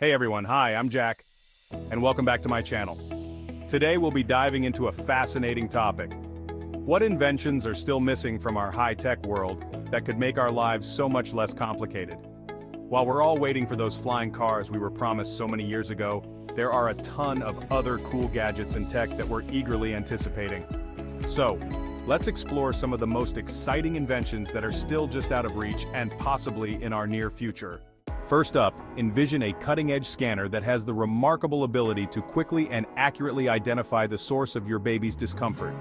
Hey everyone, hi, I'm Jack, and welcome back to my channel. Today we'll be diving into a fascinating topic. What inventions are still missing from our high-tech world that could make our lives so much less complicated? While we're all waiting for those flying cars we were promised so many years ago, there are a ton of other cool gadgets and tech that we're eagerly anticipating. So, let's explore some of the most exciting inventions that are still just out of reach and possibly in our near future. First up, envision a cutting-edge scanner that has the remarkable ability to quickly and accurately identify the source of your baby's discomfort.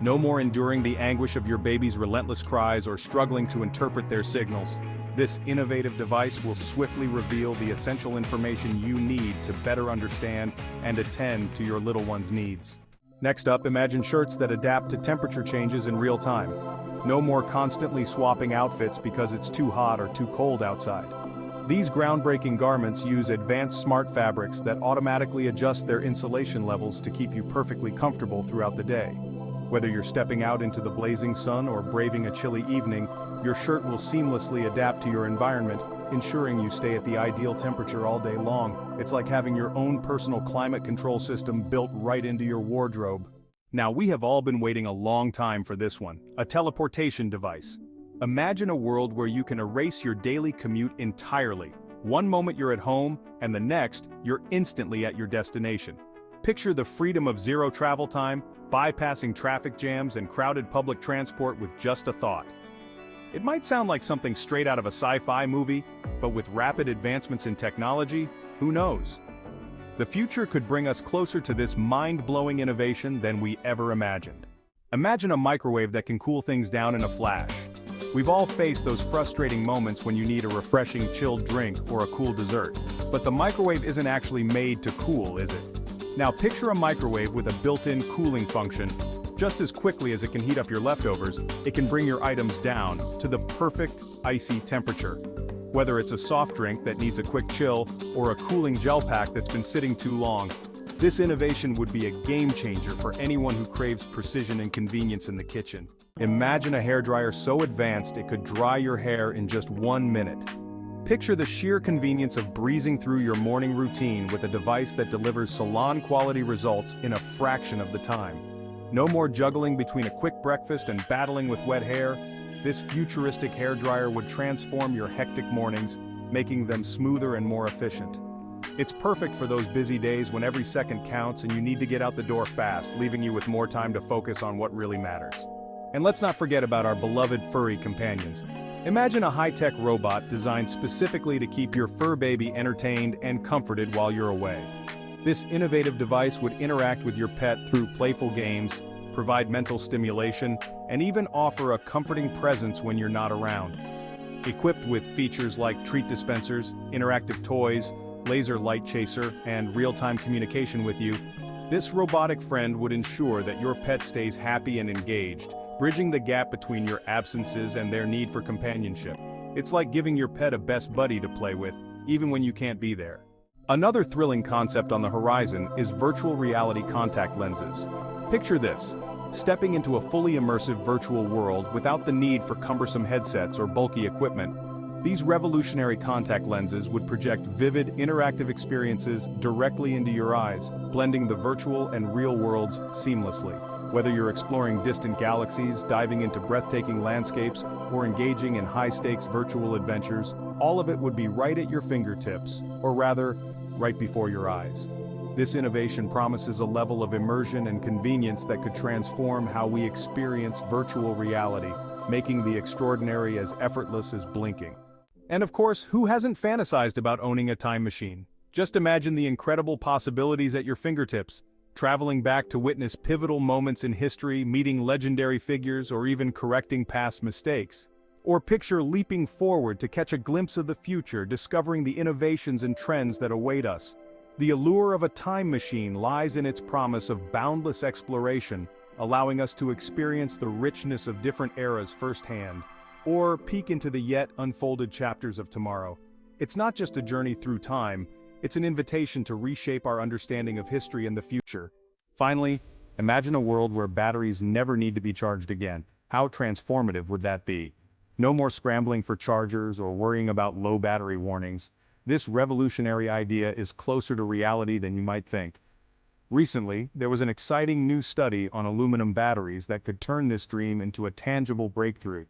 No more enduring the anguish of your baby's relentless cries or struggling to interpret their signals. This innovative device will swiftly reveal the essential information you need to better understand and attend to your little one's needs. Next up, imagine shirts that adapt to temperature changes in real time. No more constantly swapping outfits because it's too hot or too cold outside. These groundbreaking garments use advanced smart fabrics that automatically adjust their insulation levels to keep you perfectly comfortable throughout the day. Whether you're stepping out into the blazing sun or braving a chilly evening, your shirt will seamlessly adapt to your environment, ensuring you stay at the ideal temperature all day long. It's like having your own personal climate control system built right into your wardrobe. Now, we have all been waiting a long time for this one, a teleportation device. Imagine a world where you can erase your daily commute entirely. One moment you're at home, and the next, you're instantly at your destination. Picture the freedom of zero travel time, bypassing traffic jams and crowded public transport with just a thought. It might sound like something straight out of a sci-fi movie, but with rapid advancements in technology, who knows? The future could bring us closer to this mind-blowing innovation than we ever imagined. Imagine a microwave that can cool things down in a flash. We've all faced those frustrating moments when you need a refreshing chilled drink or a cool dessert. But the microwave isn't actually made to cool, is it? Now picture a microwave with a built-in cooling function. Just as quickly as it can heat up your leftovers, it can bring your items down to the perfect icy temperature. Whether it's a soft drink that needs a quick chill or a cooling gel pack that's been sitting too long, this innovation would be a game changer for anyone who craves precision and convenience in the kitchen. Imagine a hairdryer so advanced it could dry your hair in just 1 minute. Picture the sheer convenience of breezing through your morning routine with a device that delivers salon-quality results in a fraction of the time. No more juggling between a quick breakfast and battling with wet hair. This futuristic hairdryer would transform your hectic mornings, making them smoother and more efficient. It's perfect for those busy days when every second counts and you need to get out the door fast, leaving you with more time to focus on what really matters. And let's not forget about our beloved furry companions. Imagine a high-tech robot designed specifically to keep your fur baby entertained and comforted while you're away. This innovative device would interact with your pet through playful games, provide mental stimulation, and even offer a comforting presence when you're not around. Equipped with features like treat dispensers, interactive toys, laser light chaser, and real-time communication with you, this robotic friend would ensure that your pet stays happy and engaged, bridging the gap between your absences and their need for companionship. It's like giving your pet a best buddy to play with, even when you can't be there. Another thrilling concept on the horizon is virtual reality contact lenses. Picture this: stepping into a fully immersive virtual world without the need for cumbersome headsets or bulky equipment. These revolutionary contact lenses would project vivid, interactive experiences directly into your eyes, blending the virtual and real worlds seamlessly. Whether you're exploring distant galaxies, diving into breathtaking landscapes, or engaging in high-stakes virtual adventures, all of it would be right at your fingertips, or rather, right before your eyes. This innovation promises a level of immersion and convenience that could transform how we experience virtual reality, making the extraordinary as effortless as blinking. And of course, who hasn't fantasized about owning a time machine? Just imagine the incredible possibilities at your fingertips. Traveling back to witness pivotal moments in history, meeting legendary figures, or even correcting past mistakes. Or picture leaping forward to catch a glimpse of the future, discovering the innovations and trends that await us. The allure of a time machine lies in its promise of boundless exploration, allowing us to experience the richness of different eras firsthand, or peek into the yet unfolded chapters of tomorrow. It's not just a journey through time, it's an invitation to reshape our understanding of history and the future. Finally, imagine a world where batteries never need to be charged again. How transformative would that be? No more scrambling for chargers or worrying about low battery warnings. This revolutionary idea is closer to reality than you might think. Recently, there was an exciting new study on aluminum batteries that could turn this dream into a tangible breakthrough.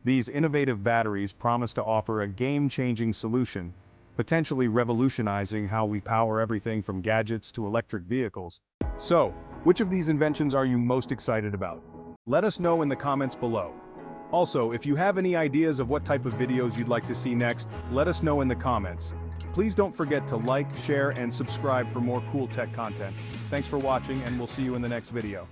These innovative batteries promise to offer a game-changing solution, potentially revolutionizing how we power everything from gadgets to electric vehicles. So, which of these inventions are you most excited about? Let us know in the comments below. Also, if you have any ideas of what type of videos you'd like to see next, let us know in the comments. Please don't forget to like, share, and subscribe for more cool tech content. Thanks for watching, and we'll see you in the next video.